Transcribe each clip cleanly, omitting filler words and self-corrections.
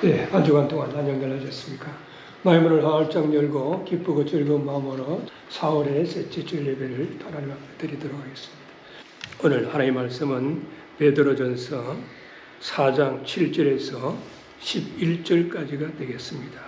네, 한 주간 동안 안녕하셨습니까? 마음을 활짝 열고 기쁘고 즐거운 마음으로 4월의 셋째 주일 예배를 하나님 앞에 드리도록 하겠습니다. 오늘 하나님의 말씀은 베드로전서 4장 7절에서 11절까지가 되겠습니다.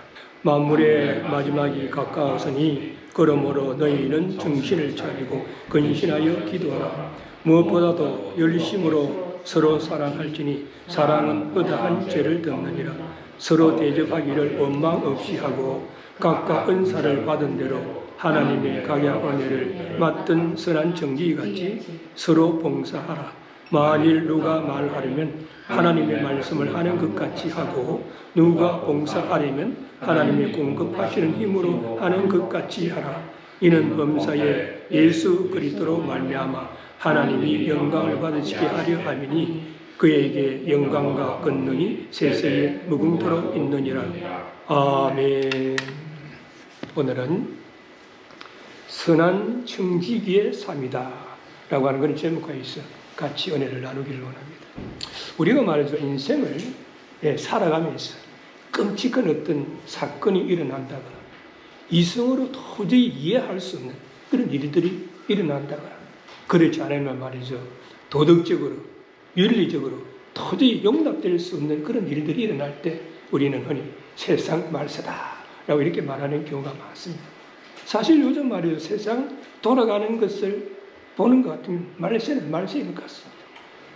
만물의 마지막이 가까웠으니 그러므로 너희는 정신을 차리고 근신하여 기도하라. 무엇보다도 열심으로 서로 사랑할지니 사랑은 허다한 죄를 덮느니라. 서로 대접하기를 원망 없이 하고 각각 은사를 받은 대로 하나님의 각양 은혜를 맡은 선한 정직이같이 서로 봉사하라. 만일 누가 말하려면 하나님의 말씀을 하는 것 같이 하고 누가 봉사하려면 하나님의 공급하시는 힘으로 하는 것 같이 하라. 이는 범사에 예수 그리스도로 말미암아 하나님이 영광을 받으시게 하려 함이니 그에게 영광과 권능이 세세에 무궁토록 있느니라. 아멘. 오늘은 선한 청지기의 삶이다 라고 하는 것을 제목하여 있어 같이 은혜를 나누기를 원합니다. 우리가 말해서 인생을 살아가면서 끔찍한 어떤 사건이 일어난다거나 이성으로 도저히 이해할 수 없는 그런 일들이 일어난다거나 그렇지 않으면 말이죠, 도덕적으로 윤리적으로 도저히 용납될 수 없는 그런 일들이 일어날 때 우리는 흔히 세상 말세다 라고 이렇게 말하는 경우가 많습니다. 사실 요즘 말이죠, 세상 돌아가는 것을 보는 것 같으면 말세는 말세인 것 같습니다.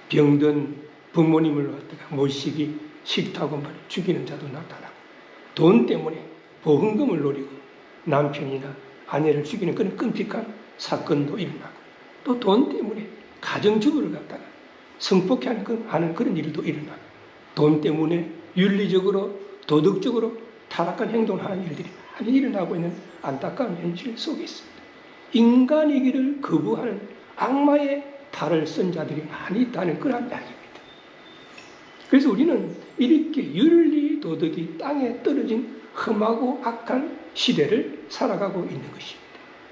병든 부모님을 갖다가 모시기 싫다고 말해 죽이는 자도 나타나고, 돈 때문에 보험금을 노리고 남편이나 아내를 죽이는 그런 끔찍한 사건도 일어나고, 또 돈 때문에 가정주부를 갖다가 성폭행하는 그런 일도 일어나고, 돈 때문에 윤리적으로 도덕적으로 타락한 행동을 하는 일들이 많이 일어나고 있는 안타까운 현실 속에 있습니다. 인간이기를 거부하는 악마의 탈을 쓴 자들이 많이 있다는 그런 이야기입니다. 그래서 우리는 이렇게 윤리 도덕이 땅에 떨어진 험하고 악한 시대를 살아가고 있는 것입니다.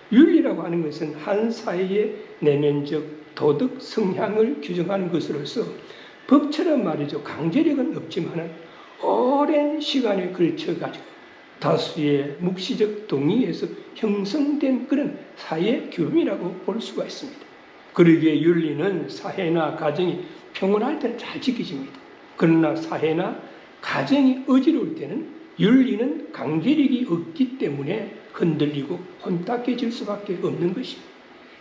윤리라고 하는 것은 한 사회의 내면적 도덕 성향을 규정하는 것으로서 법처럼 말이죠, 강제력은 없지만 오랜 시간에 걸쳐가지고 다수의 묵시적 동의에서 형성된 그런 사회 규범이라고 볼 수가 있습니다. 그러기에 윤리는 사회나 가정이 평온할 때는 잘 지켜집니다. 그러나 사회나 가정이 어지러울 때는 윤리는 강제력이 없기 때문에 흔들리고 혼탁해질 수밖에 없는 것입니다.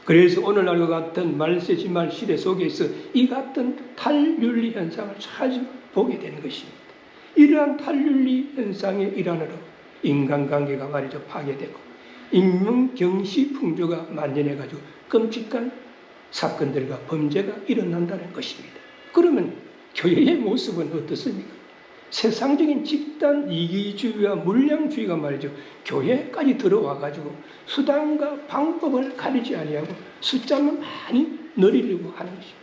그래서 오늘날과 같은 말세지말 시대 속에서 이 같은 탈윤리 현상을 자주 보게 되는 것입니다. 이러한 탈윤리 현상의 일환으로 인간관계가 말이죠, 파괴되고 인명경시 풍조가 만연해가지고 끔찍한 사건들과 범죄가 일어난다는 것입니다. 그러면 교회의 모습은 어떻습니까? 세상적인 집단 이기주의와 물량주의가 말이죠, 교회까지 들어와가지고 수단과 방법을 가리지 아니하고 숫자만 많이 늘리려고 하는 것입니다.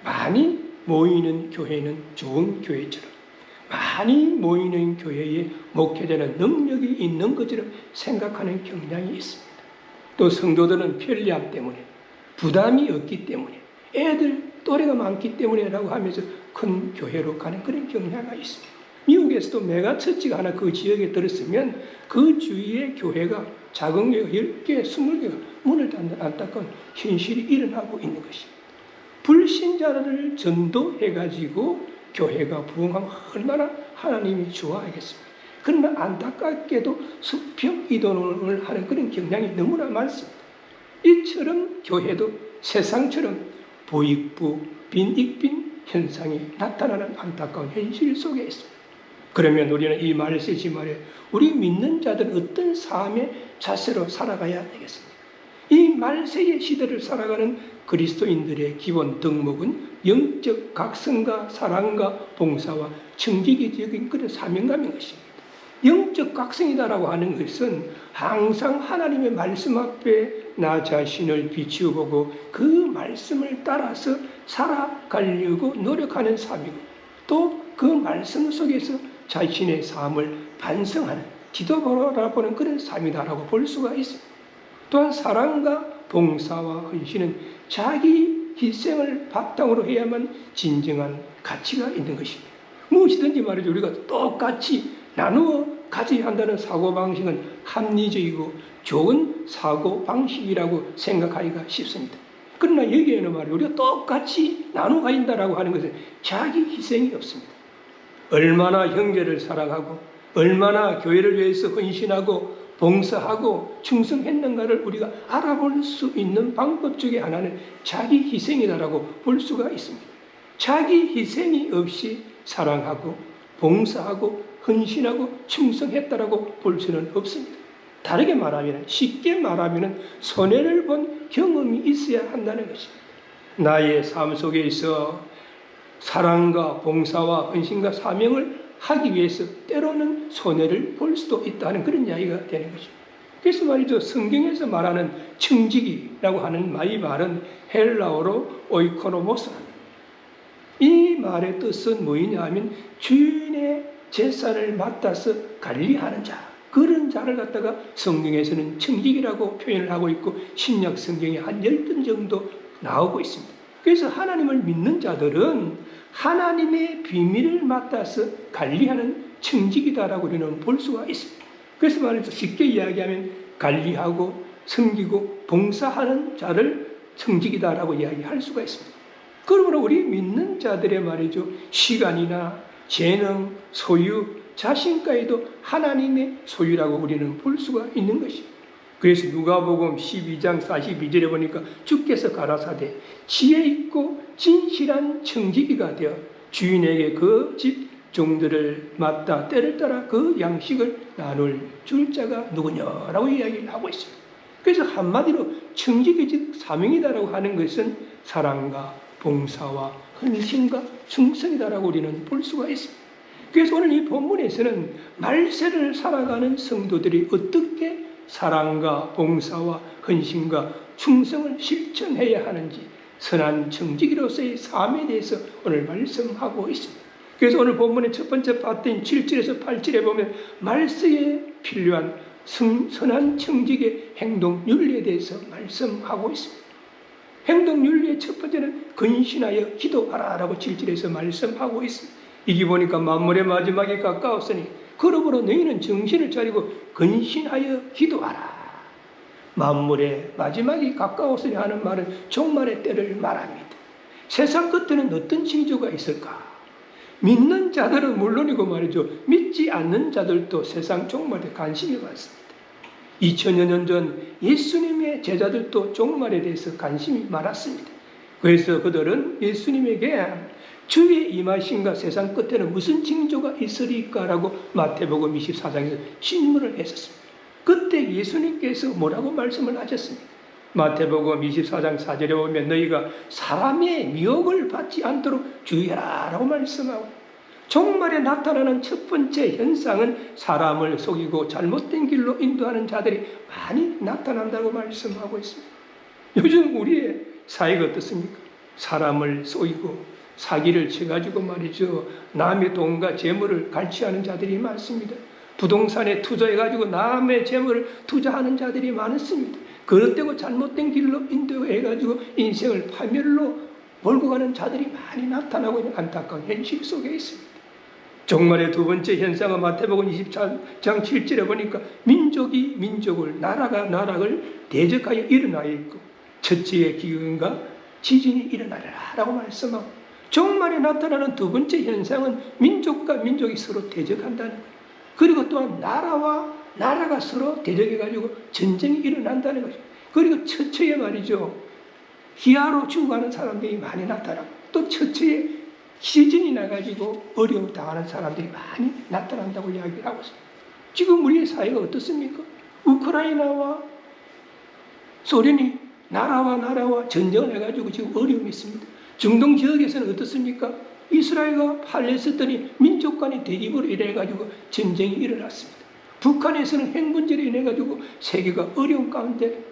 많이 모이는 교회는 좋은 교회처럼, 많이 모이는 교회에 목회자는 능력이 있는 것처럼 생각하는 경향이 있습니다. 또 성도들은 편리함 때문에, 부담이 없기 때문에, 애들 또래가 많기 때문에라고 하면서 큰 교회로 가는 그런 경향이 있습니다. 미국에서도 메가처치가 하나 그 지역에 들었으면 그 주위의 교회가 작은 교회가 10개, 20개가 문을 닫는 안타까운 현실이 일어나고 있는 것입니다. 불신자를 전도해가지고 교회가 부흥하면 얼마나 하나님이 좋아하겠습니까? 그러나 안타깝게도 수평 이동을 하는 그런 경향이 너무나 많습니다. 이처럼 교회도 세상처럼 부익부, 빈익빈 현상이 나타나는 안타까운 현실 속에 있습니다. 그러면 우리는 이 말세지말에 우리 믿는 자들은 어떤 삶의 자세로 살아가야 되겠습니까? 이 말세의 시대를 살아가는 그리스도인들의 기본 덕목은 영적 각성과 사랑과 봉사와 청지기적인 그런 사명감인 것입니다. 영적 각성이다라고 하는 것은 항상 하나님의 말씀 앞에 나 자신을 비추어보고 그 말씀을 따라서 살아가려고 노력하는 삶이고, 또 그 말씀 속에서 자신의 삶을 반성하는, 뒤돌아보는 그런 삶이다라고 볼 수가 있습니다. 또한 사랑과 봉사와 헌신은 자기 희생을 바탕으로 해야만 진정한 가치가 있는 것입니다. 무엇이든지 말이죠. 우리가 똑같이 나누어 가져야 한다는 사고방식은 합리적이고 좋은 사고방식이라고 생각하기가 쉽습니다. 그러나 여기에는 말이죠. 우리가 똑같이 나누어 가진다라고 하는 것은 자기 희생이 없습니다. 얼마나 형제를 사랑하고 얼마나 교회를 위해서 헌신하고 봉사하고 충성했는가를 우리가 알아볼 수 있는 방법 중에 하나는 자기 희생이다라고 볼 수가 있습니다. 자기 희생이 없이 사랑하고 봉사하고 헌신하고 충성했다라고 볼 수는 없습니다. 다르게 말하면, 쉽게 말하면 손해를 본 경험이 있어야 한다는 것입니다. 나의 삶 속에서 사랑과 봉사와 헌신과 사명을 하기 위해서 때로는 손해를 볼 수도 있다는 그런 이야기가 되는 것입니다. 그래서 말이죠. 성경에서 말하는 청지기라고 하는 이 말은 헬라어로 오이코노모스랍니다. 이 말의 뜻은 뭐냐 하면 주인의 제사를 맡아서 관리하는 자, 그런 자를 갖다가 성경에서는 청지기라고 표현을 하고 있고 신약 성경에 한 10번 정도 나오고 있습니다. 그래서 하나님을 믿는 자들은 하나님의 비밀을 맡아서 관리하는 청지기다라고 우리는 볼 수가 있습니다. 그래서 말해서 쉽게 이야기하면 관리하고 섬기고 봉사하는 자를 청지기다라고 이야기할 수가 있습니다. 그러므로 우리 믿는 자들의 말이죠. 시간이나 재능, 소유, 자신까지도 하나님의 소유라고 우리는 볼 수가 있는 것입니다. 그래서 누가복음 12장 42절에 보니까 주께서 가라사대 지혜 있고 진실한 청지기가 되어 주인에게 그 집 종들을 맡아 때를 따라 그 양식을 나눌 줄 자가 누구냐라고 이야기를 하고 있습니다. 그래서 한마디로 청지기적 사명이다라고 하는 것은 사랑과 봉사와 헌신과 충성이다라고 우리는 볼 수가 있습니다. 그래서 오늘 이 본문에서는 말세를 살아가는 성도들이 어떻게 사랑과 봉사와 헌신과 충성을 실천해야 하는지 선한 청지기로서의 삶에 대해서 오늘 말씀하고 있습니다. 그래서 오늘 본문의 첫 번째 파트인 7절에서 8절에 보면 말세에 필요한 선한 청지기의 행동 윤리에 대해서 말씀하고 있습니다. 행동 윤리의 첫 번째는 근신하여 기도하라라고 7절에서 말씀하고 있습니다. 이게 보니까 만물의 마지막이 가까웠으니 그러므로 너희는 정신을 차리고 근신하여 기도하라. 만물의 마지막이 가까웠으니 하는 말은 종말의 때를 말합니다. 세상 끝에는 어떤 징조가 있을까? 믿는 자들은 물론이고 말이죠. 믿지 않는 자들도 세상 종말에 관심이 많습니다. 2000여 년 전 예수님의 제자들도 종말에 대해서 관심이 많았습니다. 그래서 그들은 예수님에게 주의 임하심과 세상 끝에는 무슨 징조가 있으리까라고 마태복음 24장에서 질문을 했었습니다. 그때 예수님께서 뭐라고 말씀을 하셨습니까? 마태복음 24장 4절에 보면 너희가 사람의 미혹을 받지 않도록 주의하라 라고 말씀하고 종말에 나타나는 첫 번째 현상은 사람을 속이고 잘못된 길로 인도하는 자들이 많이 나타난다고 말씀하고 있습니다. 요즘 우리의 사회가 어떻습니까? 사람을 속이고 사기를 쳐가지고 말이죠. 남의 돈과 재물을 갈취하는 자들이 많습니다. 부동산에 투자해가지고 남의 재물을 투자하는 자들이 많습니다. 그릇되고 잘못된 길로 인도해가지고 인생을 파멸로 몰고 가는 자들이 많이 나타나고 있는 안타까운 현실 속에 있습니다. 종말의 두 번째 현상은 마태복음 24장 7절에 보니까 민족이 민족을 나라가 나라를 대적하여 일어나 있고 첫째의 기근과 지진이 일어나리라 라고 말씀하고 종말에 나타나는 두 번째 현상은 민족과 민족이 서로 대적한다는 거예요. 그리고 또한 나라와 나라가 서로 대적해가지고 전쟁이 일어난다는 거죠. 그리고 처처에 말이죠. 기아로 죽어가는 사람들이 많이 나타나고 또 처처에 시즌이 나가지고 어려움 당하는 사람들이 많이 나타난다고 이야기를 하고 있습니다. 지금 우리의 사회가 어떻습니까? 우크라이나와 소련이 나라와 전쟁을 해가지고 지금 어려움이 있습니다. 중동 지역에서는 어떻습니까? 이스라엘과 팔레스타인이 민족 간의 대립으로 인해가지고 전쟁이 일어났습니다. 북한에서는 핵 문제로 인해가지고 세계가 어려움 가운데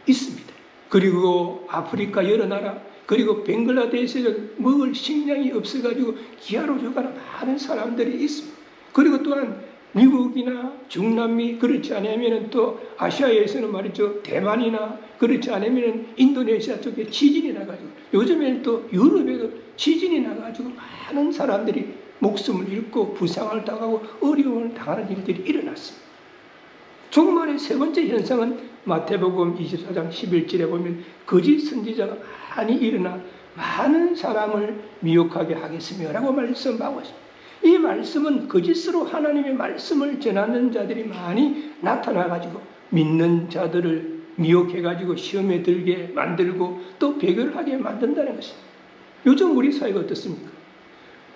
있습니다. 그리고 아프리카 여러 나라, 그리고 벵글라데시에는 먹을 식량이 없어가지고 기아로 죽어가는 많은 사람들이 있습니다. 그리고 또한 미국이나 중남미, 그렇지 않으면 또 아시아에서는 말이죠. 대만이나 그렇지 않으면 인도네시아 쪽에 지진이 나가지고 요즘에는 또 유럽에도 지진이 나가지고 많은 사람들이 목숨을 잃고 부상을 당하고 어려움을 당하는 일들이 일어났습니다. 종말의 세 번째 현상은 마태복음 24장 11절에 보면 거짓 선지자가 많이 일어나 많은 사람을 미혹하게 하겠으며 라고 말씀하고 있습니다. 이 말씀은 거짓으로 하나님의 말씀을 전하는 자들이 많이 나타나가지고 믿는 자들을 미혹해가지고 시험에 들게 만들고 또 배교를 하게 만든다는 것입니다. 요즘 우리 사회가 어떻습니까?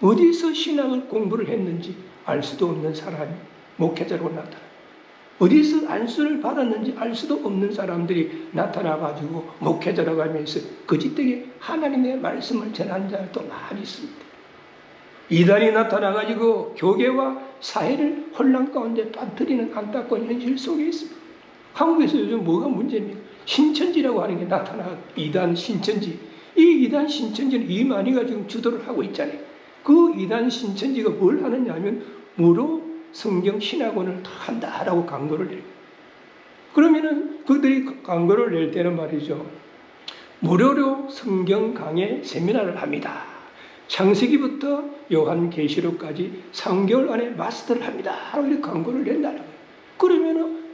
어디서 신학을 공부를 했는지 알 수도 없는 사람이 목회자로 나타나. 어디서 안수를 받았는지 알 수도 없는 사람들이 나타나가지고 목회자라고 하면서 거짓되게 하나님의 말씀을 전하는 자들도 많이 있습니다. 이단이 나타나가지고 교계와 사회를 혼란 가운데 빠뜨리는 안타까운 현실 속에 있습니다. 한국에서 요즘 뭐가 문제입니까? 신천지라고 하는 게 나타나. 이단 신천지. 이 이단 신천지는 이만희가 지금 주도를 하고 있잖아요. 그 이단 신천지가 뭘 하느냐 하면 무료 성경 신학원을 한다라고 광고를 내요. 그러면은 그들이 광고를 낼 때는 말이죠. 무료로 성경 강의 세미나를 합니다. 창세기부터 요한계시록까지 3개월 안에 마스터를 합니다. 이렇게 광고를 낸다는 거예요. 그러면은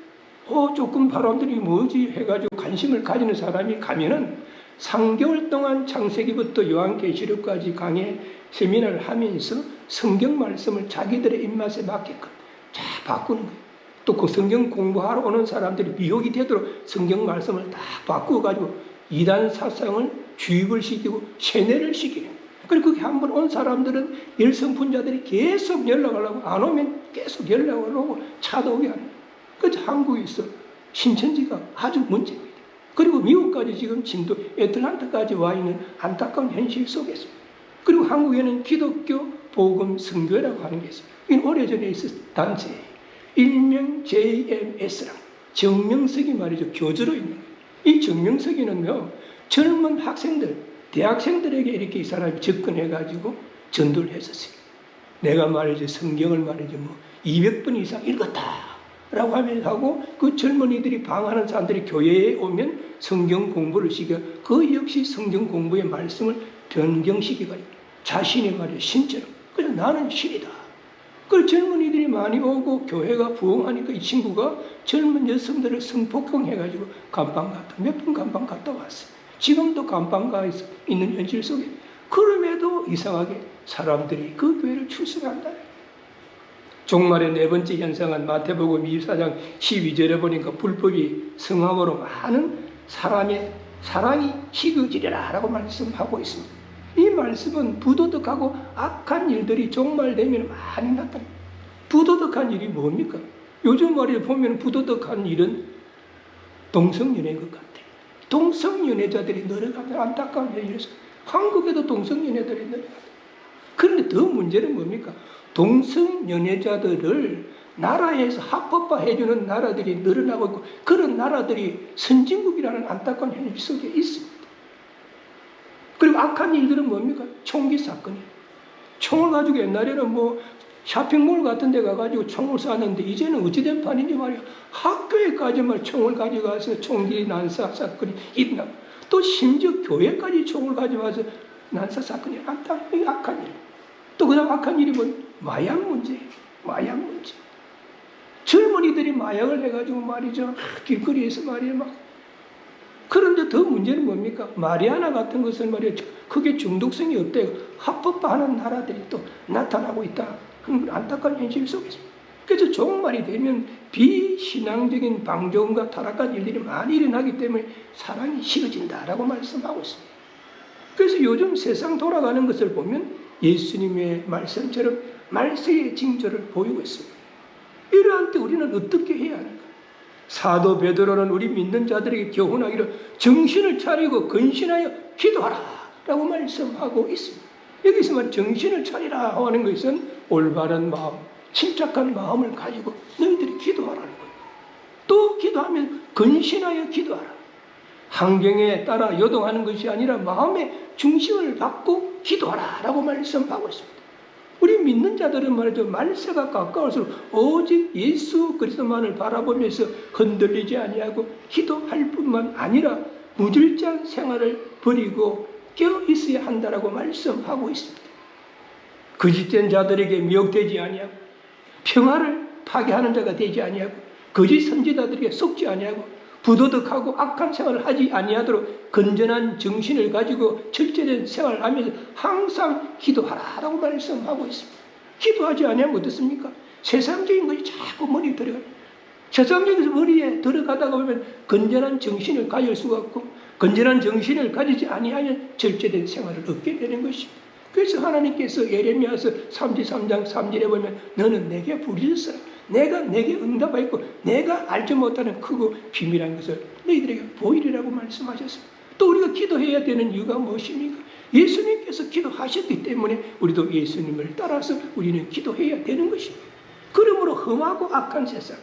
조금 바람들이 뭐지 해가지고 관심을 가지는 사람이 가면은 3개월 동안 창세기부터 요한계시록까지 강의 세미나를 하면서 성경 말씀을 자기들의 입맛에 맞게끔 다 바꾸는 거예요. 또 그 성경 공부하러 오는 사람들이 미혹이 되도록 성경 말씀을 다 바꾸어가지고 이단 사상을 주입을 시키고 세뇌를 시키는 거예요. 그리고 그게 한번 온 사람들은 열성분자들이 계속 연락을 하고 안 오면 계속 연락을 오고 찾아오게 하는 거예요. 그래서 한국에서 신천지가 아주 문제입니다. 그리고 미국까지 지금 진도 애틀란타까지 와 있는 안타까운 현실 속에 있습니다. 그리고 한국에는 기독교 복음 선교회라고 하는 게 있습니다. 이건 오래전에 있었던 단체, 일명 JMS랑 정명석이 말이죠. 교주로 있는 거예요. 이 정명석이는요, 젊은 학생들, 대학생들에게 이렇게 이 사람이 접근해가지고 전도를 했었어요. 내가 말이죠. 성경을 말이죠. 200번 이상 읽었다. 라고 하면서 하고 그 젊은이들이 방황하는 사람들이 교회에 오면 성경 공부를 시켜 그 역시 성경 공부의 말씀을 변경시키고 자신의 말이에요. 신처럼. 그래서 나는 신이다. 그 젊은이들이 많이 오고 교회가 부흥하니까 이 친구가 젊은 여성들을 성폭행해가지고 감방 갔다. 몇 번 감방 갔다 왔어요. 지금도 감방가 있는 현실 속에. 그럼에도 이상하게 사람들이 그 교회를 출석한다. 종말의 네 번째 현상은 마태복음 24장 12절에 보니까 불법이 성함으로 많은 사람의 사랑이 희극이라 라고 말씀하고 있습니다. 이 말씀은 부도덕하고 악한 일들이 종말되면 많이 나타납니다. 부도덕한 일이 뭡니까? 요즘 말에 보면 부도덕한 일은 동성연애인 것 같아요. 동성연애자들이 늘어가면 안타까운 현실에서 한국에도 동성연애들이 늘어갑니다. 그런데 더 문제는 뭡니까? 동성연애자들을 나라에서 합법화해주는 나라들이 늘어나고 있고 그런 나라들이 선진국이라는 안타까운 현실 속에 있습니다. 그리고 악한 일들은 뭡니까? 총기 사건이에요. 총을 가지고 옛날에는 쇼핑몰 같은 데 가가지고 총을 쐈는데 이제는 어찌된 판인지 말이야. 학교에까지만 총을 가져가서 총기 난사 사건이 있나. 또 심지어 교회까지 총을 가져와서 난사 사건이 안타까운 악한 일. 또 그 다음 악한 일이 마약 문제예요. 마약 문제. 젊은이들이 마약을 해가지고 말이죠. 길거리에서 말이야 그런데 더 문제는 뭡니까? 마리아나 같은 것은 말이야 크게 중독성이 없대요. 합법화하는 나라들이 또 나타나고 있다. 안타까운 현실 속에 있습니다. 그래서 종말이 되면 비신앙적인 방종과 타락한 일들이 많이 일어나기 때문에 사랑이 식어진다라고 말씀하고 있습니다. 그래서 요즘 세상 돌아가는 것을 보면 예수님의 말씀처럼 말세의 징조를 보이고 있습니다. 이러한 때 우리는 어떻게 해야 하는가? 사도 베드로는 우리 믿는 자들에게 교훈하기를 정신을 차리고 근신하여 기도하라 라고 말씀하고 있습니다. 여기서 말 정신을 차리라 하는 것은 올바른 마음, 침착한 마음을 가지고 너희들이 기도하라는 거예요. 또 기도하면 근신하여 기도하라. 환경에 따라 요동하는 것이 아니라 마음의 중심을 받고 기도하라 라고 말씀하고 있습니다. 우리 믿는 자들은 말이죠. 말세가 가까울수록 오직 예수 그리스도만을 바라보면서 흔들리지 아니하고 기도할 뿐만 아니라 무질서한 생활을 버리고 깨어 있어야 한다라고 말씀하고 있습니다. 거짓된 자들에게 미혹되지 아니하고 평화를 파괴하는 자가 되지 아니하고 거짓 선지자들에게 속지 아니하고 부도덕하고 악한 생활을 하지 아니하도록 건전한 정신을 가지고 철저된 생활을 하면서 항상 기도하라라고 말씀하고 있습니다. 기도하지 아니하면 어떻습니까? 세상적인 것이 자꾸 머리에 들어가요. 세상적인 머리에 들어가다가 보면 건전한 정신을 가질 수가 없고 건전한 정신을 가지지 아니하면 절제된 생활을 얻게 되는 것입니다. 그래서 하나님께서 예레미야서 33장 3절에 보면 너는 내게 부르셨으라. 내가 내게 응답하였고 내가 알지 못하는 크고 비밀한 것을 너희들에게 보이리라고 말씀하셨습니다. 또 우리가 기도해야 되는 이유가 무엇입니까? 예수님께서 기도하셨기 때문에 우리도 예수님을 따라서 우리는 기도해야 되는 것입니다. 그러므로 험하고 악한 세상,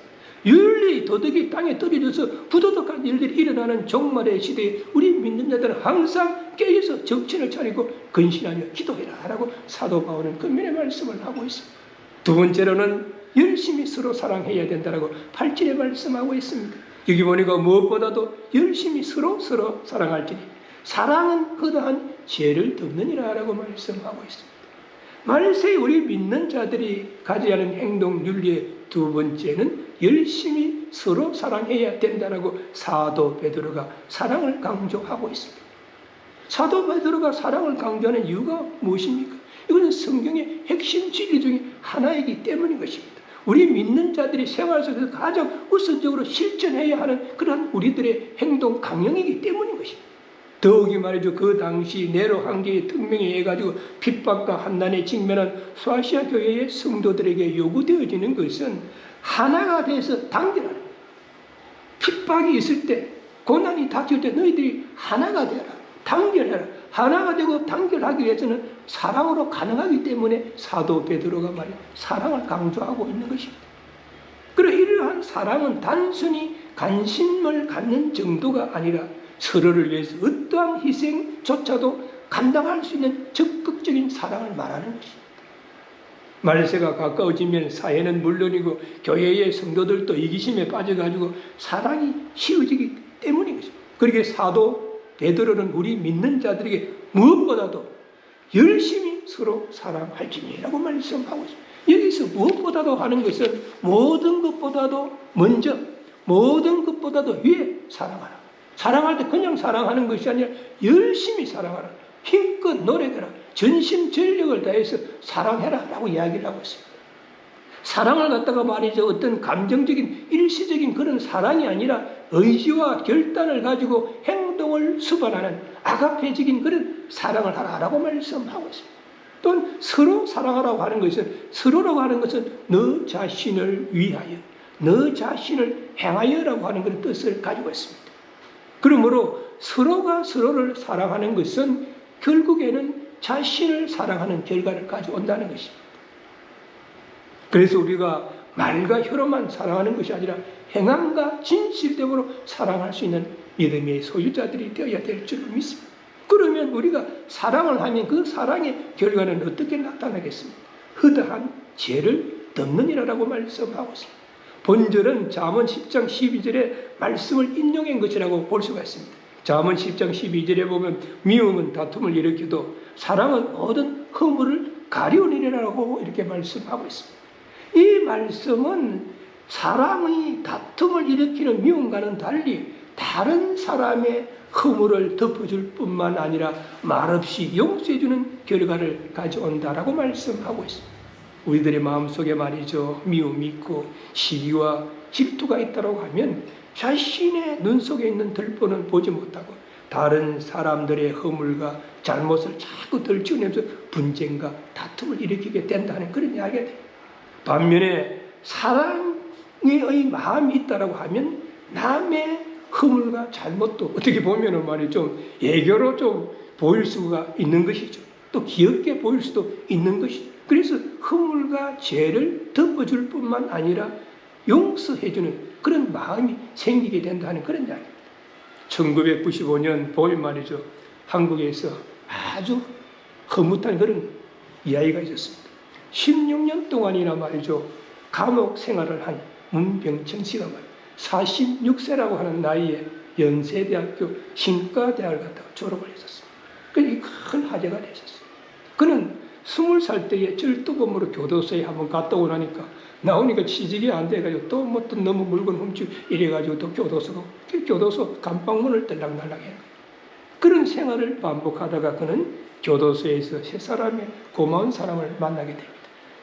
윤리, 도덕이 땅에 떨어져서 부도덕한 일들이 일어나는 종말의 시대에 우리 믿는 자들은 항상 깨어서 정신을 차리고 근신하며 기도해라 라고 사도 바울은 끝면의 말씀을 하고 있습니다. 두 번째로는 열심히 서로 사랑해야 된다라고 8절에 말씀하고 있습니다. 여기 보니까 무엇보다도 열심히 서로 사랑할지니 사랑은 허다한 죄를 덮느니라 라고 말씀하고 있습니다. 말세 우리 믿는 자들이 가져야 하는 행동 윤리의 두 번째는 열심히 서로 사랑해야 된다라고 사도 베드로가 사랑을 강조하고 있습니다. 사도 베드로가 사랑을 강조하는 이유가 무엇입니까? 이것은 성경의 핵심 진리 중에 하나이기 때문인 것입니다. 우리 믿는 자들이 생활 속에서 가장 우선적으로 실천해야 하는 그러한 우리들의 행동 강령이기 때문인 것입니다. 더욱이 말이죠. 그 당시 네로 황제의 특명에 의해 가지고 핍박과 환난에 직면한 소아시아 교회의 성도들에게 요구되어지는 것은 하나가 돼서 단결하는 거예요. 핍박이 있을 때, 고난이 닥칠 때 너희들이 하나가 되라, 단결해라. 하나가 되고 단결하기 위해서는 사랑으로 가능하기 때문에 사도 베드로가 말이야 사랑을 강조하고 있는 것입니다. 그리고 이러한 사랑은 단순히 관심을 갖는 정도가 아니라 서로를 위해서 어떠한 희생조차도 감당할 수 있는 적극적인 사랑을 말하는 것입니다. 말세가 가까워지면 사회는 물론이고 교회의 성도들도 이기심에 빠져가지고 사랑이 쉬워지기 때문인 것입니다. 그러기에 사도 베드로는 우리 믿는 자들에게 무엇보다도 열심히 서로 사랑할지니라고 말씀하고 있습니다. 여기서 무엇보다도 하는 것은 모든 것보다도 먼저, 모든 것보다도 위에 사랑하라. 사랑할 때 그냥 사랑하는 것이 아니라 열심히 사랑하라. 힘껏 노력해라. 전심전력을 다해서 사랑해라 라고 이야기를 하고 있습니다. 사랑을 갖다가 말이죠. 어떤 감정적인 일시적인 그런 사랑이 아니라 의지와 결단을 가지고 행동을 수반하는 아가페적인 그런 사랑을 하라라고 말씀하고 있습니다. 또한 서로 사랑하라고 하는 것은 서로라고 하는 것은 너 자신을 위하여 너 자신을 행하여라고 하는 그런 뜻을 가지고 있습니다. 그러므로 서로가 서로를 사랑하는 것은 결국에는 자신을 사랑하는 결과를 가져온다는 것입니다. 그래서 우리가 말과 혀로만 사랑하는 것이 아니라 행함과 진실됨으로 사랑할 수 있는 믿음의 소유자들이 되어야 될 줄로 믿습니다. 그러면 우리가 사랑을 하면 그 사랑의 결과는 어떻게 나타나겠습니까? 허다한 죄를 덮느니라라고 말씀하고 있습니다. 본절은 잠언 10장 12절의 말씀을 인용한 것이라고 볼 수가 있습니다. 잠언 10장 12절에 보면 미움은 다툼을 일으켜도 사랑은 모든 허물을 가려내리라고 이렇게 말씀하고 있습니다. 이 말씀은 사랑이 다툼을 일으키는 미움과는 달리 다른 사람의 허물을 덮어줄 뿐만 아니라 말없이 용서해주는 결과를 가져온다라고 말씀하고 있습니다. 우리들의 마음속에 말이죠. 미움이 있고 시기와 질투가 있다고 하면 자신의 눈 속에 있는 들보는 보지 못하고 다른 사람들의 허물과 잘못을 자꾸 들추어내면서 분쟁과 다툼을 일으키게 된다는 그런 이야기가 돼요. 반면에 사랑의 마음이 있다고 하면 남의 허물과 잘못도 어떻게 보면 말이죠. 애교로 좀 보일 수가 있는 것이죠. 또 귀엽게 보일 수도 있는 것이죠. 그래서 허물과 죄를 덮어줄 뿐만 아니라 용서해주는 그런 마음이 생기게 된다는 그런 이야기입니다. 1995년 봄에 말이죠. 한국에서 아주 허무한 그런 이야기가 있었습니다. 16년 동안이나 말이죠. 감옥 생활을 한 문병천 씨가 말이죠. 46세라고 하는 나이에 연세대학교 신과대학을 갔다가 졸업을 했었습니다. 그래서 큰 화제가 됐었어요. 그는 20살 때에 절도범으로 교도소에 한번 갔다 오라니까 나오니까 취직이 안 돼가지고 또 뭐 또 너무 물건 훔치고 이래가지고 또 교도소 감방문을 들락날락 해요. 그런 생활을 반복하다가 그는 교도소에서 세 사람의 고마운 사람을 만나게 됩니다.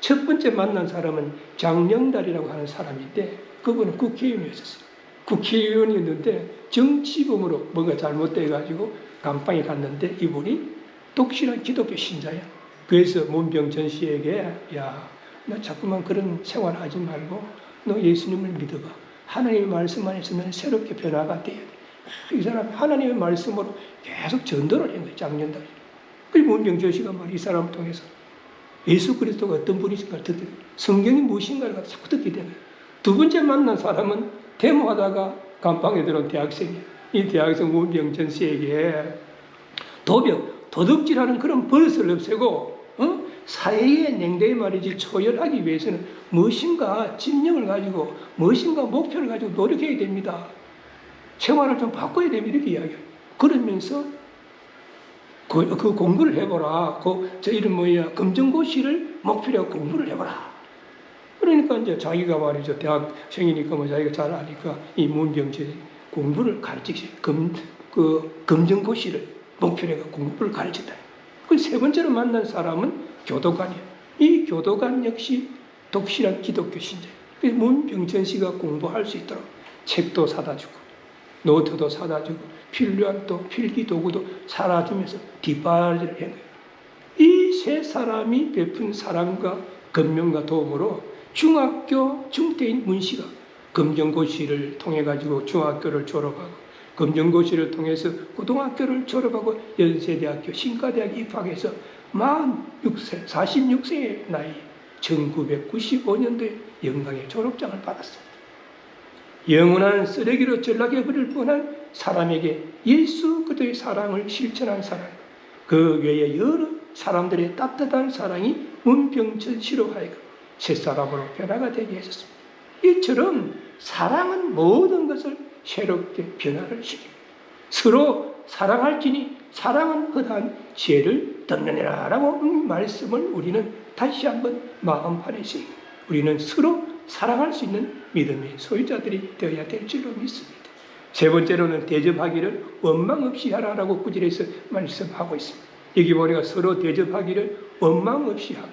첫 번째 만난 사람은 장영달이라고 하는 사람인데 그분은 국회의원이었어요. 국회의원이었는데 정치범으로 뭔가 잘못돼가지고 감방에 갔는데 이분이 독실한 기독교 신자야. 그래서 문병천 씨에게 야, 너 자꾸만 그런 생활하지 말고 너 예수님을 믿어봐. 하나님의 말씀 안에서 는 새롭게 변화가 돼야 돼. 이 사람 하나님의 말씀으로 계속 전도를 한 거예요. 장년달이. 그리고 문병천 씨가 이 사람을 통해서 예수 그리스도가 어떤 분이신가 듣고 성경이 무엇인가를 자꾸 듣게 되는 거예요. 두 번째 만난 사람은 데모하다가 감방에 들어온 대학생이에요. 이 대학생 문병천 씨에게 도덕질하는 그런 버릇을 없애고 사회의 냉대에 말이지 초월하기 위해서는 무엇인가 진영을 가지고 무엇인가 목표를 가지고 노력해야 됩니다. 생활을 좀 바꿔야 됩니다. 이렇게 이야기해요. 그러면서 그 공부를 해보라. 저 이름 뭐야? 검정고시를 목표로 공부를 해보라. 그러니까 이제 자기가 말이죠. 대학생이니까 뭐 자기가 잘 아니까 이 문병철이 공부를 가르치기 검정고시를 목표로 해서 공부를 가르쳤다. 그 세 번째로 만난 사람은 교도관이에요. 이 교도관 역시 독실한 기독교 신자예요. 그래서 문병천 씨가 공부할 수 있도록 책도 사다 주고 노트도 사다 주고 필요한 또 필기 도구도 사다주면서 뒷바라지를 한 거예요. 이 세 사람이 베푼 사랑과 권면과 도움으로 중학교 중대인 문 씨가 검정고시를 통해 가지고 중학교를 졸업하고 검정고시를 통해서 고등학교를 졸업하고 연세대학교 신과대학에 입학해서 46세, 46세의 나이 1995년도에 영광의 졸업장을 받았어요. 영원한 쓰레기로 전락해버릴 뻔한 사람에게 예수 그리스도의 사랑을 실천한 사람, 그 외에 여러 사람들의 따뜻한 사랑이 문병천 씨로 하여금 새 사람으로 변화가 되게 했었습니다. 이처럼 사랑은 모든 것을 새롭게 변화를 시킵니다. 서로 사랑할지니 사랑은 허다한 지혜를 덮느니라 라고 말씀을 우리는 다시 한번 마음판에서 우리는 서로 사랑할 수 있는 믿음의 소유자들이 되어야 될 줄로 믿습니다. 세 번째로는 대접하기를 원망 없이 하라라고 구절에서 말씀하고 있습니다. 여기 보니까 서로 대접하기를 원망 없이 하고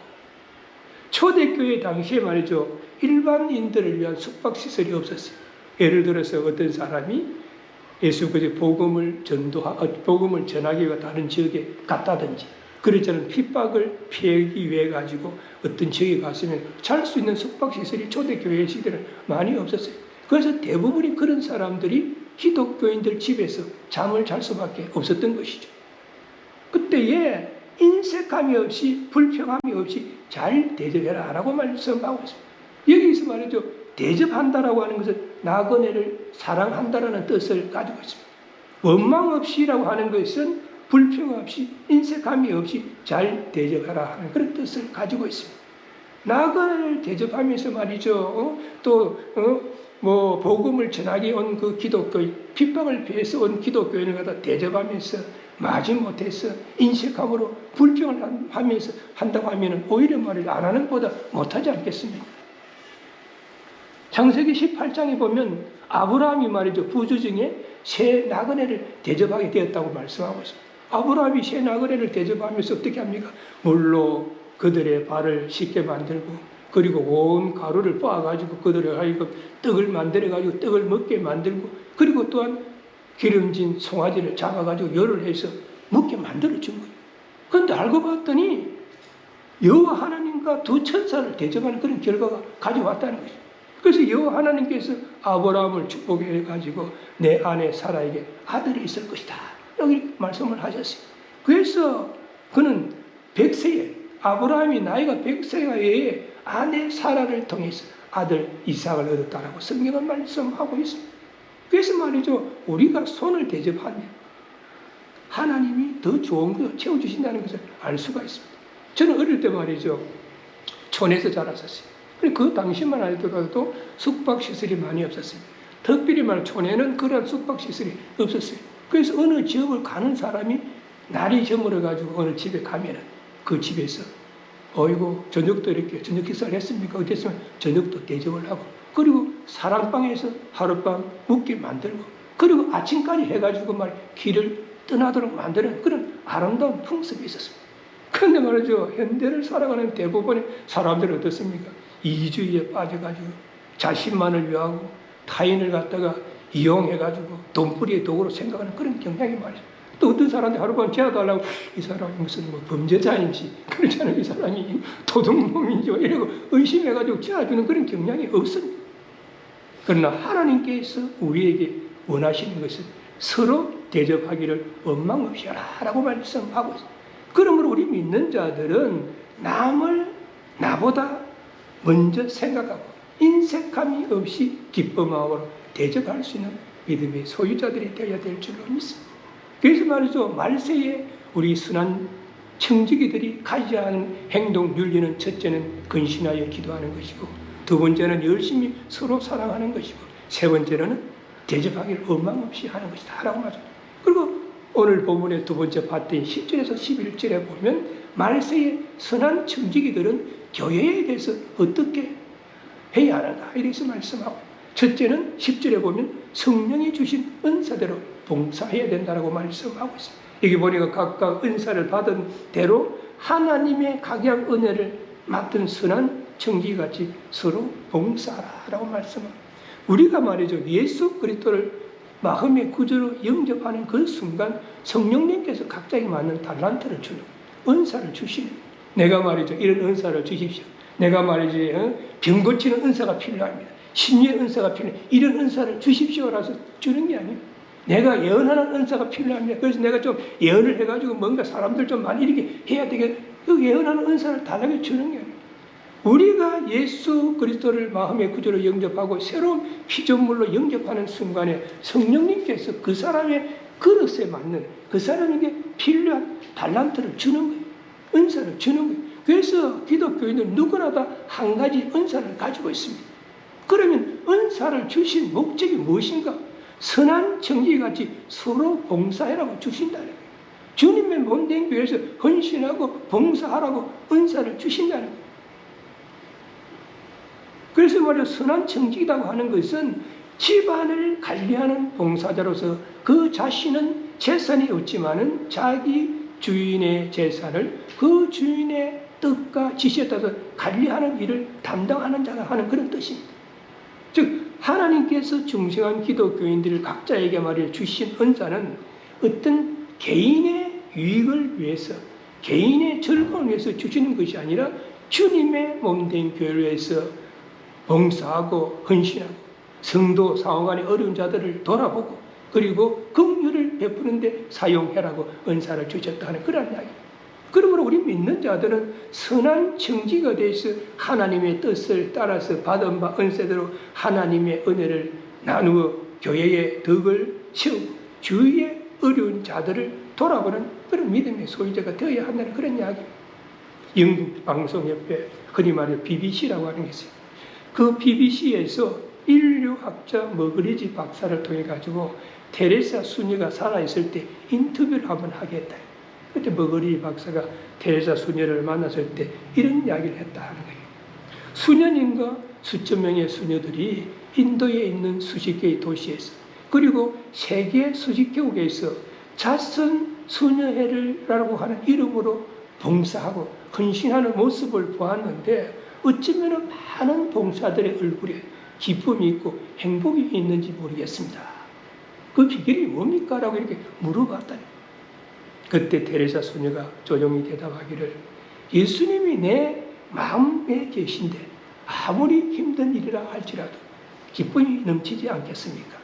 초대교회 당시에 말이죠. 일반인들을 위한 숙박시설이 없었어요. 예를 들어서 어떤 사람이 예수 그리스도의 복음을 전하기 위해 다른 지역에 갔다든지 그렇지는 핍박을 피하기 위해 가지고 어떤 지역에 갔으면 잘 수 있는 숙박시설이 초대교회 시대는 많이 없었어요. 그래서 대부분이 그런 사람들이 기독교인들 집에서 잠을 잘 수밖에 없었던 것이죠. 그때에 인색함이 없이 불평함이 없이 잘 대접해라 라고 말씀하고 있습니다. 여기서 말이죠. 대접한다라고 하는 것은 나그네를 사랑한다라는 뜻을 가지고 있습니다. 원망 없이라고 하는 것은 불평 없이 인색함이 없이 잘 대접하라 하는 그런 뜻을 가지고 있습니다. 나그네를 대접하면서 말이죠. 뭐 복음을 전하기 온 그 기독교인, 핍박을 피해서 온 기독교인을 갖다 대접하면서 마지못해서 인색함으로 불평을 하면서 한다고 하면 오히려 말을 안 하는 것보다 못하지 않겠습니까? 창세기 18장에 보면 아브라함이 말이죠. 부주 중에 새 나그네를 대접하게 되었다고 말씀하고 있습니다. 아브라함이 새 나그네를 대접하면서 어떻게 합니까? 물로 그들의 발을 씻게 만들고 그리고 온 가루를 빻아가지고 그들을 하여금 떡을 만들어가지고 떡을 먹게 만들고 그리고 또한 기름진 송아지를 잡아가지고 열을 해서 먹게 만들어준 거예요. 그런데 알고 봤더니 여호와 하나님과 두 천사를 대접하는 그런 결과가 가져왔다는 거죠. 그래서 여호와 하나님께서 아브라함을 축복해가지고 내 아내 사라에게 아들이 있을 것이다. 여기 말씀을 하셨어요. 그래서 그는 100세에 아브라함이 나이가 100세가 외에 아내 사라를 통해서 아들 이삭을 얻었다라고 성경은 말씀하고 있습니다. 그래서 말이죠. 우리가 손을 대접하면 하나님이 더 좋은 것을 채워주신다는 것을 알 수가 있습니다. 저는 어릴 때 말이죠. 촌에서 자랐었어요. 그 당시만 하더라도 숙박시설이 많이 없었습니다. 특별히 촌에는 그런 숙박시설이 없었어요. 그래서 어느 지역을 가는 사람이 날이 저물어가지고 어느 집에 가면은 그 집에서 어이고 저녁도 이렇게 저녁 식사를 했습니까? 어땠으면 저녁도 대접을 하고, 그리고 사랑방에서 하룻밤 묵게 만들고, 그리고 아침까지 해가지고 길을 떠나도록 만드는 그런 아름다운 풍습이 있었습니다. 그런데 말이죠, 현대를 살아가는 대부분의 사람들은 어떻습니까? 이주의에 빠져가지고 자신만을 위하고 타인을 갖다가 이용해가지고 돈벌이의 도구로 생각하는 그런 경향이 말이죠. 또 어떤 사람한테 하룻밤 재워달라고, 이 사람이 무슨 범죄자인지, 그렇잖아요. 이 사람이 도둑놈인지 이러고 의심해가지고 재워주는 그런 경향이 없습니다. 그러나 하나님께서 우리에게 원하시는 것은 서로 대접하기를 원망 없이 하라고 말씀하고 있습니다. 그러므로 우리 믿는 자들은 남을 나보다 먼저 생각하고 인색함이 없이 기쁜 마음으로 대접할 수 있는 믿음의 소유자들이 되어야 될 줄로 믿습니다. 그래서 말이죠, 말세에 우리 선한 청지기들이 가져야 하는 행동 윤리는, 첫째는 근신하여 기도하는 것이고, 두 번째는 열심히 서로 사랑하는 것이고, 세 번째는 대접하기를 원망 없이 하는 것이다 라고 말합니다. 그리고 오늘 본문의 두 번째 파트인 10절에서 11절에 보면 말세의 선한 청지기들은 교회에 대해서 어떻게 해야 하는가 이래서 말씀하고, 첫째는 10절에 보면 성령이 주신 은사대로 봉사해야 된다고 말씀하고 있습니다. 여기 보니까 각각 은사를 받은 대로 하나님의 각양 은혜를 맡은 선한 청지기같이 서로 봉사하라고 말씀합니다. 우리가 말이죠, 예수 그리스도를 마음의 구주로 영접하는 그 순간 성령님께서 각자에 맞는 달란트를 주는, 은사를 주시는, 내가 말이죠, 이런 은사를 주십시오. 내가 말이죠, 병 고치는 은사가 필요합니다. 심리의 은사가 필요합니다. 이런 은사를 주십시오라서 주는 게 아니에요. 내가 예언하는 은사가 필요합니다. 그래서 내가 좀 예언을 해가지고 뭔가 사람들 좀 많이 이렇게 해야 되겠다. 그 예언하는 은사를 달라고 주는 게 아니에요. 우리가 예수 그리스도를 마음의 구주로 영접하고 새로운 피조물로 영접하는 순간에 성령님께서 그 사람의 그릇에 맞는, 그 사람에게 필요한 달란트를 주는 거예요. 은사를 주는 거예요. 그래서 기독교인은 누구나 다 한 가지 은사를 가지고 있습니다. 그러면 은사를 주신 목적이 무엇인가? 선한 청지기같이 서로 봉사해라고 주신다는 거예요. 주님의 몸된 교회에서 헌신하고 봉사하라고 은사를 주신다는 거예요. 그래서 말이야, 선한 청지기라고 하는 것은 집안을 관리하는 봉사자로서 그 자신은 재산이 없지만은 자기 주인의 재산을 그 주인의 뜻과 지시에 따라서 관리하는 일을 담당하는 자가 하는 그런 뜻입니다. 즉 하나님께서 중생한 기독교인들 각자에게 말이야 주신 은사는 어떤 개인의 유익을 위해서, 개인의 즐거움을 위해서 주시는 것이 아니라 주님의 몸된 교회를 위해서 봉사하고 헌신하고 성도 상호간의 어려운 자들을 돌아보고 그리고 긍휼을 베푸는데 사용해라고 은사를 주셨다 하는 그런 이야기입니다. 그러므로 우리 믿는 자들은 선한 청지기가 돼서 하나님의 뜻을 따라서 받은 바 은사대로 하나님의 은혜를 나누어 교회의 덕을 세우고 주위의 어려운 자들을 돌아보는 그런 믿음의 소유자가 되어야 한다는 그런 이야기입니다. 영국 방송협회, 흔히 말해 BBC라고 하는 게 있어요. 그 BBC에서 인류학자 머그리지 박사를 통해 가지고 테레사 수녀가 살아있을 때 인터뷰를 한번 하겠다. 그때 머그리지 박사가 테레사 수녀를 만났을 때 이런 이야기를 했다 하는 거예요. 수녀님과 수천 명의 수녀들이 인도에 있는 수십 개의 도시에서 그리고 세계 수십 개국에서 자선 수녀회라고 하는 이름으로 봉사하고 헌신하는 모습을 보았는데 어쩌면 많은 봉사들의 얼굴에 기쁨이 있고 행복이 있는지 모르겠습니다. 그 비결이 뭡니까? 라고 이렇게 물어봤다니. 그때 테레사 수녀가 조용히 대답하기를 예수님이 내 마음에 계신데 아무리 힘든 일이라 할지라도 기쁨이 넘치지 않겠습니까?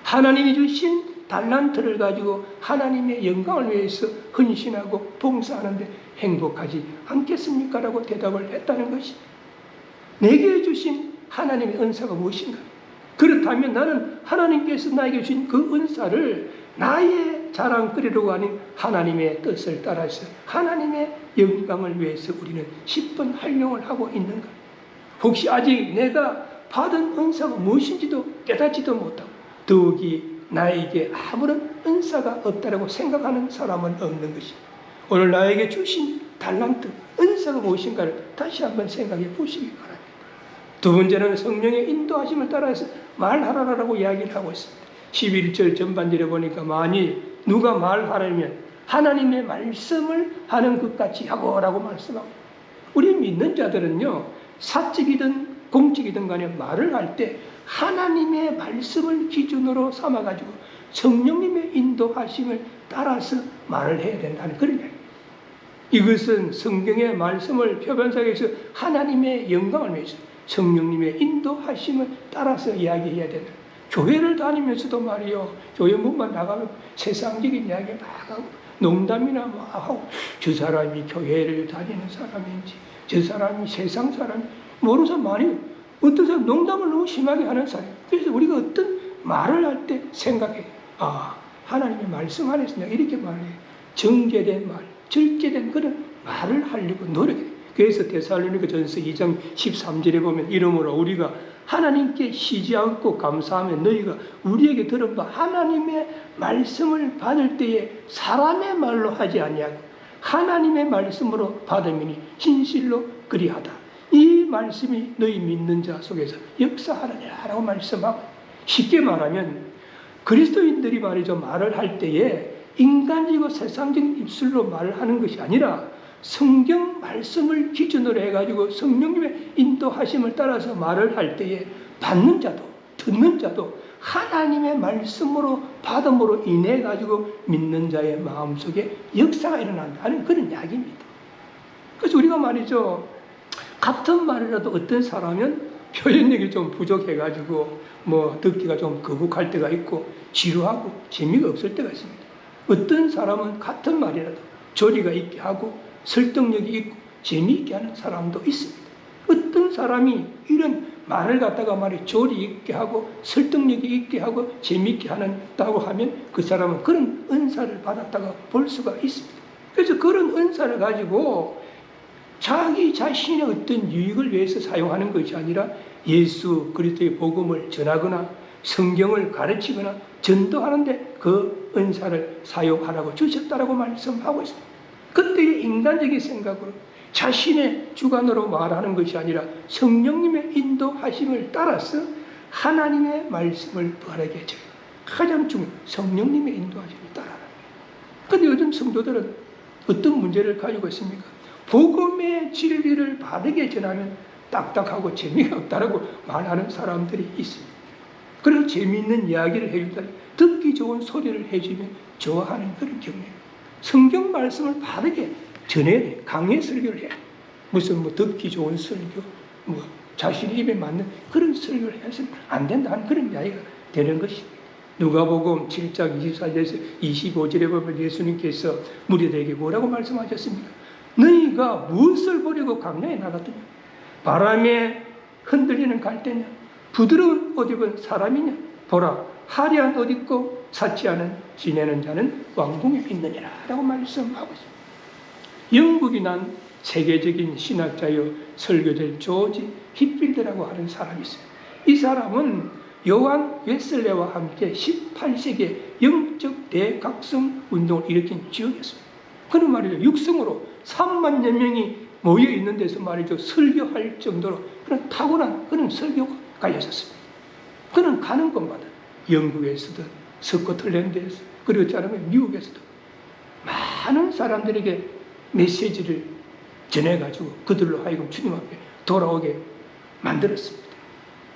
하나님이 주신 달란트를 가지고 하나님의 영광을 위해서 헌신하고 봉사하는데 행복하지 않겠습니까? 라고 대답을 했다는 것이 내게 주신 하나님의 은사가 무엇인가? 그렇다면 나는 하나님께서 나에게 주신 그 은사를 나의 자랑거리로 아닌 하나님의 뜻을 따라서 하나님의 영광을 위해서 우리는 10분 활용을 하고 있는가? 혹시 아직 내가 받은 은사가 무엇인지도 깨닫지도 못하고 더욱이 나에게 아무런 은사가 없다라고 생각하는 사람은 없는 것입니다. 오늘 나에게 주신 달란트, 은사 역사가 무엇인가를 다시 한번 생각해 보시기 바랍니다. 두 번째는 성령의 인도하심을 따라서 말하라라고 이야기를 하고 있습니다. 11절 전반절에 보니까 만일 누가 말하려면 하나님의 말씀을 하는 것 같이 하고라고 말씀하고, 우리 믿는 자들은요, 사적이든 공적이든 간에 말을 할 때 하나님의 말씀을 기준으로 삼아가지고 성령님의 인도하심을 따라서 말을 해야 된다는 그런 이야기입니다. 이것은 성경의 말씀을 표변상에서 하나님의 영광을 위해서 성령님의 인도하심을 따라서 이야기해야 된다. 교회를 다니면서도 말이요, 교회 문만 나가면 세상적인 이야기 막 하고 농담이나 막 하고, 저 사람이 교회를 다니는 사람인지 저 사람이 세상 사람이 모르는 사람 많이, 어떤 사람 농담을 너무 심하게 하는 사람. 그래서 우리가 어떤 말을 할 때 생각해, 하나님의 말씀 안에서 내가 이렇게 말해, 정제된 말, 절제된 그런 말을 하려고 노력해. 그래서 데살로니가전서 2장 13절에 보면 이러므로 우리가 하나님께 쉬지 않고 감사하며 너희가 우리에게 들은 바 하나님의 말씀을 받을 때에 사람의 말로 하지 아니하고 하나님의 말씀으로 받음이니 진실로 그리하다. 이 말씀이 너희 믿는 자 속에서 역사하느냐라고 말씀하고, 쉽게 말하면 그리스도인들이 말이죠, 말을 할 때에 인간적이고 세상적인 입술로 말을 하는 것이 아니라 성경 말씀을 기준으로 해가지고 성령님의 인도하심을 따라서 말을 할 때에 받는 자도 듣는 자도 하나님의 말씀으로 받음으로 인해 가지고 믿는 자의 마음속에 역사가 일어난다는 그런 이야기입니다. 그래서 우리가 말이죠, 같은 말이라도 어떤 사람은 표현력이 좀 부족해가지고 뭐 듣기가 좀 거북할 때가 있고 지루하고 재미가 없을 때가 있습니다. 어떤 사람은 같은 말이라도 조리가 있게 하고 설득력이 있고 재미있게 하는 사람도 있습니다. 어떤 사람이 이런 말을 갖다가 말이 조리 있게 하고 설득력이 있게 하고 재미있게 한다고 하면 그 사람은 그런 은사를 받았다고 볼 수가 있습니다. 그래서 그런 은사를 가지고 자기 자신의 어떤 유익을 위해서 사용하는 것이 아니라 예수 그리스도의 복음을 전하거나 성경을 가르치거나 전도하는데 그 은사를 사용하라고 주셨다라고 말씀하고 있습니다. 그때의 인간적인 생각으로 자신의 주관으로 말하는 것이 아니라 성령님의 인도하심을 따라서 하나님의 말씀을 바르게 해줘요. 가장 중요한 성령님의 인도하심을 따라라. 그런데 요즘 성도들은 어떤 문제를 가지고 있습니까? 복음의 진리를 바르게 전하면 딱딱하고 재미가 없다라고 말하는 사람들이 있습니다. 그래서 재미있는 이야기를 해준다, 듣기 좋은 소리를 해주면 좋아하는 그런 경우입니다. 성경 말씀을 바르게 전해야 돼. 강의 설교를 해. 무슨 뭐 듣기 좋은 설교, 뭐 자신의 입에 맞는 그런 설교를 해서는 안 된다 하는 그런 이야기가 되는 것입니다. 누가복음 7장 24절에서 25절에 보면 예수님께서 무리들에게 뭐라고 말씀하셨습니까? 너희가 무엇을 보려고 광야에 나갔더냐? 바람에 흔들리는 갈대냐? 부드러운 옷 입은 사람이냐? 보라, 화려한 옷 입고 사치하는 지내는 자는 왕궁에 있느니라 라고 말씀하고 있습니다. 영국이 난 세계적인 신학자요 설교자 조지 힙필드라고 하는 사람이 있어요. 이 사람은 요한 웨슬레와 함께 18세기에 영적 대각성 운동을 일으킨 지역이었습니다. 그는 말이죠, 육성으로 3만여 명이 모여 있는 데서 말이죠, 설교할 정도로 그런 탁월한 그런 설교가였었습니다. 그는 가는 곳마다 영국에서도 스코틀랜드에서 그리고 자라면 미국에서도 많은 사람들에게 메시지를 전해가지고 그들로 하여금 주님 앞에 돌아오게 만들었습니다.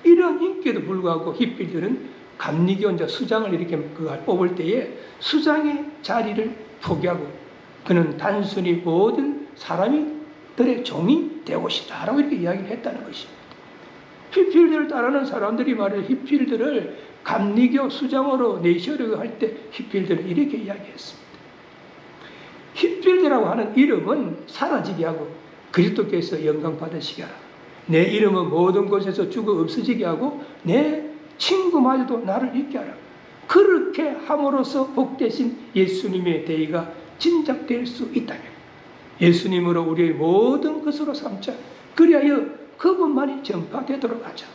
이런 인기에도 불구하고 힙필드는 감리교원자 수장을 이렇게 뽑을 때에 수장의 자리를 포기하고 그는 단순히 모든 사람들의 종이 되고 싶다라고 이렇게 이야기를 했다는 것입니다. 힙필드를 따르는 사람들이 말이에요, 힙필드를 감리교 수장으로 내세우려고 할 때 힙필드는 이렇게 이야기했습니다. 힙필드라고 하는 이름은 사라지게 하고 그리스도께서 영광 받으시게 하라. 내 이름은 모든 곳에서 죽어 없어지게 하고 내 친구마저도 나를 잊게 하라. 그렇게 함으로써 복되신 예수님의 대의가 진작될 수 있다면 예수님으로 우리의 모든 것으로 삼자. 그리하여 그분만이 전파되도록 하자.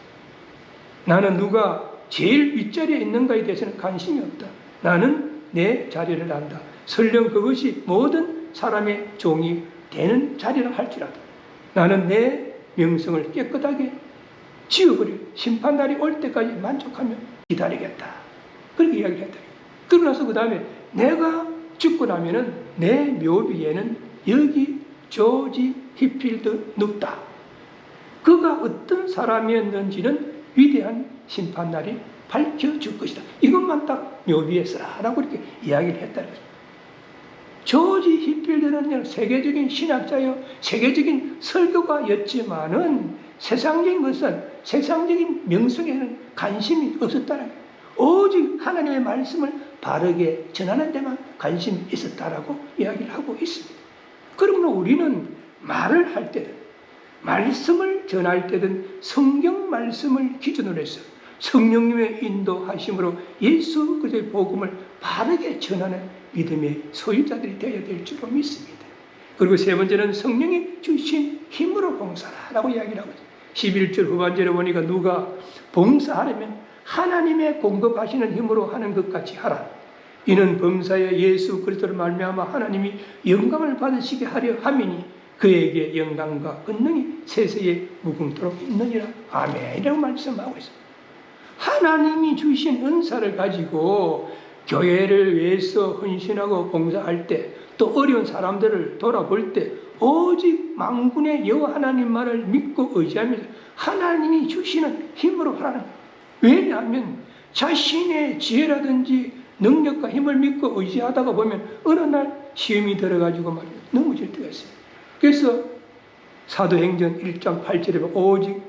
나는 누가 제일 윗자리에 있는가에 대해서는 관심이 없다. 나는 내 자리를 안다. 설령 그것이 모든 사람의 종이 되는 자리라 할지라도 나는 내 명성을 깨끗하게 지어버려 심판날이 올 때까지 만족하며 기다리겠다. 그렇게 이야기를 했다. 그러고 나서 그 다음에 내가 죽고 나면은 내 묘비에는 여기 조지 히필드 눕다. 그가 어떤 사람이었는지는 위대한 심판날이 밝혀줄 것이다. 이것만 딱 묘비에 쓰라라고 이렇게 이야기를 했다는 거죠. 조지 히필드는 세계적인 신학자요, 세계적인 설교가였지만은 세상적인 것은, 세상적인 명성에는 관심이 없었다는 거예요. 오직 하나님의 말씀을 바르게 전하는 데만 관심이 있었다라고 이야기를 하고 있습니다. 그러므로 우리는 말을 할 때든, 말씀을 전할 때든 성경 말씀을 기준으로 해서 성령님의 인도하심으로 예수 그리스도의 복음을 바르게 전하는 믿음의 소유자들이 되어야 될 줄로 믿습니다. 그리고 세 번째는 성령이 주신 힘으로 봉사하라고 이야기를 하고 있습니다. 11절 후반절에 보니까 누가 봉사하려면 하나님의 공급하시는 힘으로 하는 것 같이 하라. 이는 범사에 예수 그리스도를 말미암아 하나님이 영광을 받으시게 하려 함이니 그에게 영광과 권능이 세세에 무궁토록 있느니라. 아멘이라고 말씀하고 있습니다. 하나님이 주신 은사를 가지고 교회를 위해서 헌신하고 봉사할 때, 또 어려운 사람들을 돌아볼 때 오직 만군의 여호와 하나님만을 믿고 의지하면서 하나님이 주시는 힘으로 하라는 거예요. 왜냐하면 자신의 지혜라든지 능력과 힘을 믿고 의지하다가 보면 어느 날 시험이 들어가지고 말이에요, 넘어질 때가 있어요. 그래서 사도행전 1장 8절에 보면 오직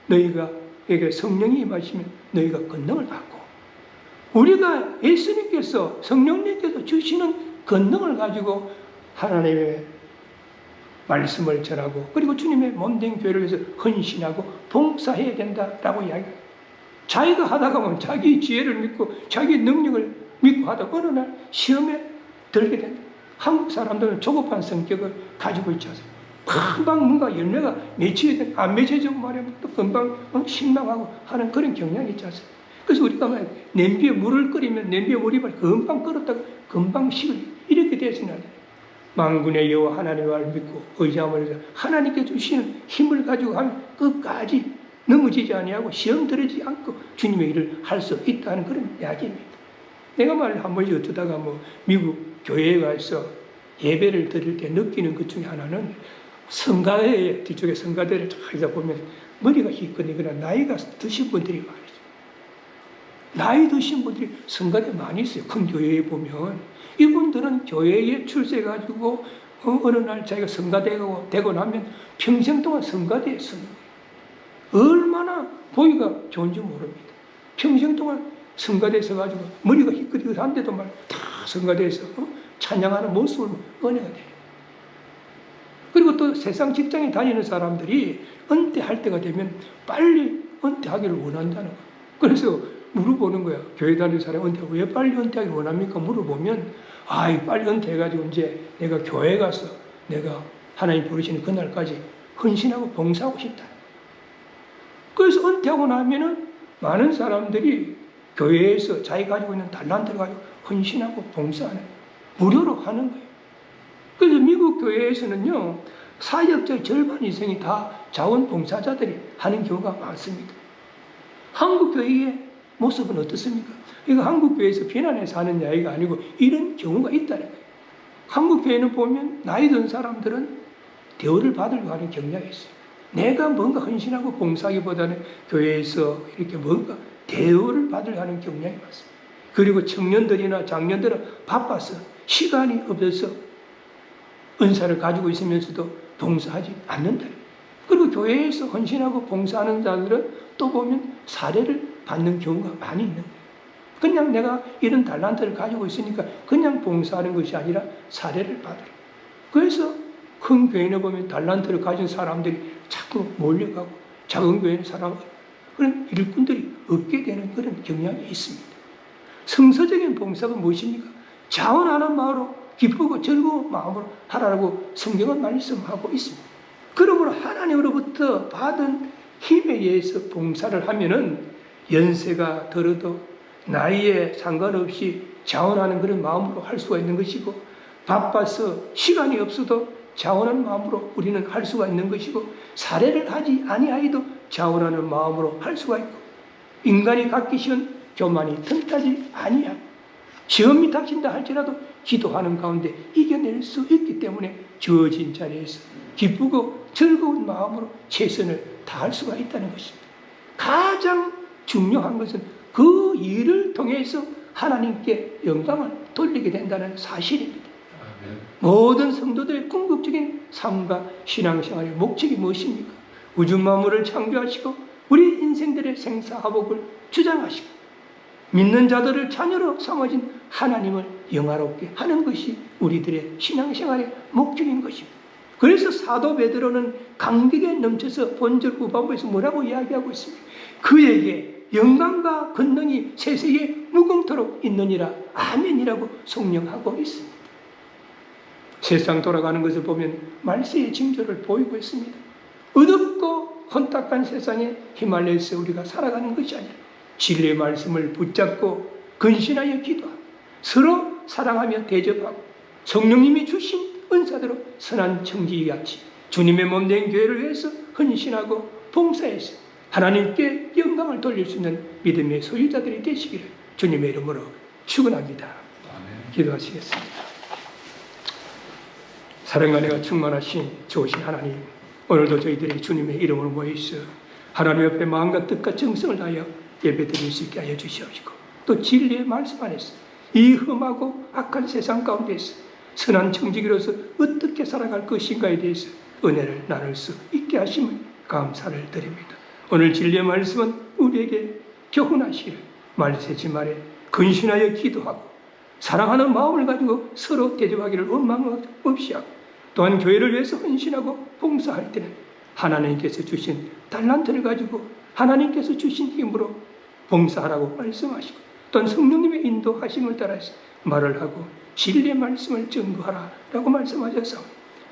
너희가 에게 성령이 임하시면 너희가 권능을 받고, 우리가 예수님께서 성령님께서 주시는 권능을 가지고 하나님의 말씀을 전하고 그리고 주님의 몸된 교회를 위해서 헌신하고 봉사해야 된다라고 이야기합니다. 자기가 하다가 보면 자기 지혜를 믿고 자기 능력을 믿고 하다가 어느 날 시험에 들게 된다. 한국 사람들은 조급한 성격을 가지고 있지 않습니까? 금방 뭔가 열매가 맺혀야 안 맺혀지고 말하면 또 금방 실망하고 하는 그런 경향이 있지 않습니까? 그래서 우리가 냄비에 물을 끓이면 냄비에 물이 금방 끓었다가 금방 식을 이렇게 되어서는 안 돼요. 만군의 여호와 하나님을 믿고 의지함을 해서 하나님께 주시는 힘을 가지고 하면 끝까지 넘어지지 아니하고 시험 들어지지 않고 주님의 일을 할 수 있다는 그런 이야기입니다. 내가 말을 한 번씩 어쩌다가 미국 교회에 가서 예배를 드릴 때 느끼는 것 중에 하나는 성가대 뒤쪽에 성가대를 쫙 하다 보면 머리가 희끗이거나 나이가 드신 분들이 많아요. 나이 드신 분들이 성가대 많이 있어요. 큰 교회에 보면 이분들은 교회에 출세해가지고 어느 날 자기가 성가대가 되고 나면 평생 동안 성가대에 서는 거예요. 얼마나 보기가 좋은지 모릅니다. 평생 동안 성가대에 서가지고 머리가 희끗희끗한데도 다 성가대에서 찬양하는 모습을 은혜가 돼요. 그리고 또 세상 직장에 다니는 사람들이 은퇴할 때가 되면 빨리 은퇴하기를 원한다는 거예요. 그래서 물어보는 거야. 교회 다니는 사람이 왜 빨리 은퇴하기를 원합니까? 물어보면 빨리 은퇴해가지고 이제 내가 교회 가서 내가 하나님 부르시는 그날까지 헌신하고 봉사하고 싶다. 그래서 은퇴하고 나면은 많은 사람들이 교회에서 자기 가지고 있는 달란트를 가지고 헌신하고 봉사하는 무료로 하는 거예요. 그래서 미국 교회에서는요, 사역자의 절반 이상이 다 자원봉사자들이 하는 경우가 많습니다. 한국 교회의 모습은 어떻습니까? 이거 한국 교회에서 비난해서 하는 이야기가 아니고 이런 경우가 있다는 거예요. 한국 교회는 보면 나이 든 사람들은 대우를 받으려고 하는 경향이 있어요. 내가 뭔가 헌신하고 봉사하기보다는 교회에서 이렇게 뭔가 대우를 받으려고 하는 경향이 많습니다. 그리고 청년들이나 장년들은 바빠서 시간이 없어서 은사를 가지고 있으면서도 봉사하지 않는다. 그리고 교회에서 헌신하고 봉사하는 자들은 또 보면 사례를 받는 경우가 많이 있는 거예요. 그냥 내가 이런 달란트를 가지고 있으니까 그냥 봉사하는 것이 아니라 사례를 받으라. 그래서 큰 교회는 보면 달란트를 가진 사람들이 자꾸 몰려가고 작은 교회는 그런 일꾼들이 없게 되는 그런 경향이 있습니다. 성서적인 봉사가 무엇입니까? 자원하는 마음으로 기쁘고 즐거운 마음으로 하라고 성경은 말씀하고 있습니다. 그러므로 하나님으로부터 받은 힘에 의해서 봉사를 하면은 연세가 들어도 나이에 상관없이 자원하는 그런 마음으로 할 수가 있는 것이고, 바빠서 시간이 없어도 자원하는 마음으로 우리는 할 수가 있는 것이고, 살해를 하지 아니하여도 자원하는 마음으로 할 수가 있고, 인간이 갖기 쉬운 교만이 틈타지 아니하고, 시험이 닥친다 할지라도 기도하는 가운데 이겨낼 수 있기 때문에 주어진 자리에서 기쁘고 즐거운 마음으로 최선을 다할 수가 있다는 것입니다. 가장 중요한 것은 그 일을 통해서 하나님께 영광을 돌리게 된다는 사실입니다. 모든 성도들의 궁극적인 삶과 신앙생활의 목적이 무엇입니까? 우주 만물을 창조하시고 우리 인생들의 생사화복을 주장하시고 믿는 자들을 자녀로 삼아진 하나님을 영화롭게 하는 것이 우리들의 신앙생활의 목적인 것입니다. 그래서 사도 베드로는 감격에 넘쳐서 본절 후반부에서 뭐라고 이야기하고 있습니까? 그에게 영광과 권능이 세세에 무궁토록 있느니라 아멘이라고 송명하고 있습니다. 세상 돌아가는 것을 보면 말세의 징조를 보이고 있습니다. 어둡고 혼탁한 세상에 휘말려서 우리가 살아가는 것이 아니라 진리의 말씀을 붙잡고 근신하여 기도하고 서로 사랑하며 대접하고 성령님이 주신 은사대로 선한 청지기같이 주님의 몸된 교회를 위해서 헌신하고 봉사해서 하나님께 영광을 돌릴 수 있는 믿음의 소유자들이 되시기를 주님의 이름으로 축원합니다. 기도하시겠습니다. 사랑과 은혜가 충만하신 좋으신 하나님, 오늘도 저희들이 주님의 이름으로 모여있어 하나님 앞에 마음과 뜻과 정성을 다하여 예배드릴 수 있게 하여 주시옵시고, 또 진리의 말씀 안에서 이 험하고 악한 세상 가운데서 선한 청지기로서 어떻게 살아갈 것인가에 대해서 은혜를 나눌 수 있게 하심을 감사를 드립니다. 오늘 진리의 말씀은 우리에게 교훈하시기를 말세지 말에 근신하여 기도하고 사랑하는 마음을 가지고 서로 대접하기를 원망 없이 하고, 또한 교회를 위해서 헌신하고 봉사할 때는 하나님께서 주신 달란트를 가지고 하나님께서 주신 힘으로 봉사하라고 말씀하시고, 또한 성령님의 인도하심을 따라서 말을 하고 진리의 말씀을 증거하라라고 말씀하셔서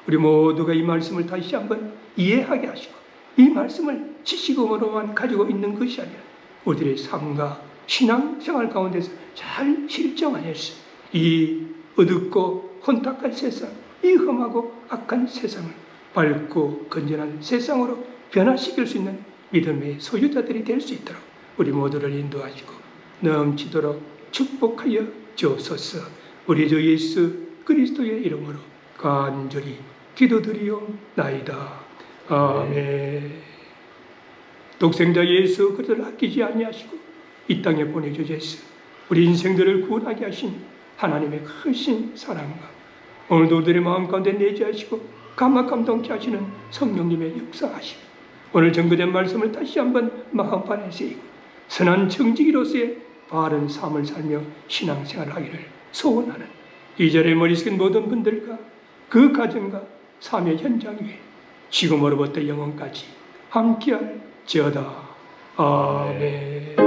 우리 모두가 이 말씀을 다시 한번 이해하게 하시고, 이 말씀을 지식음으로만 가지고 있는 것이 아니라 우리들의 삶과 신앙생활 가운데서 잘 실정하여서 이 어둡고 혼탁한 세상, 이 험하고 악한 세상을 밝고 건전한 세상으로 변화시킬 수 있는 믿음의 소유자들이 될 수 있도록 우리 모두를 인도하시고 넘치도록 축복하여 주옵소서. 우리 주 예수 그리스도의 이름으로 간절히 기도드리옵나이다. 아멘. 독생자 예수 그리스도를 아끼지 아니하시고 이 땅에 보내주셔서 우리 인생들을 구원하게 하신 하나님의 크신 사랑과 오늘도 우리들의 마음 가운데 내재하시고 감동케 하시는 성령님의 역사하시고 오늘 전거된 말씀을 다시 한번 마음판에 새기고 선한 청지기로서의 바른 삶을 살며 신앙생활을 하기를 소원하는 이 자리에 머리 숙인 모든 분들과 그 가정과 삶의 현장 위에 지금으로부터 영원까지 함께할지어다. 아멘.